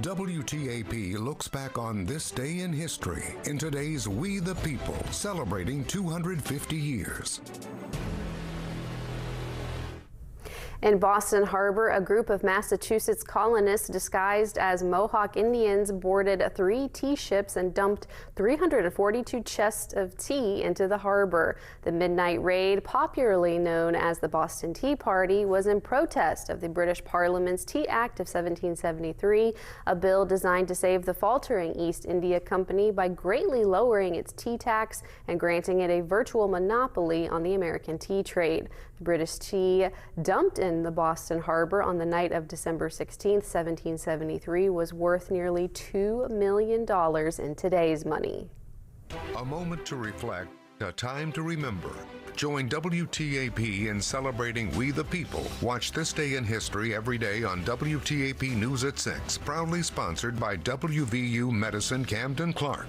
WTAP looks back on this day in history in today's We the People, celebrating 250 years. In Boston Harbor, a group of Massachusetts colonists disguised as Mohawk Indians boarded 3 tea ships and dumped 342 chests of tea into the harbor. The midnight raid, popularly known as the Boston Tea Party, was in protest of the British Parliament's Tea Act of 1773, a bill designed to save the faltering East India Company by greatly lowering its tea tax and granting it a virtual monopoly on the American tea trade. The British tea dumped in the Boston Harbor on the night of December 16, 1773, was worth nearly $2 million in today's money. A moment to reflect, a time to remember. Join WTAP in celebrating We the People. Watch This Day in History every day on WTAP News at 6, proudly sponsored by WVU Medicine Camden Clark.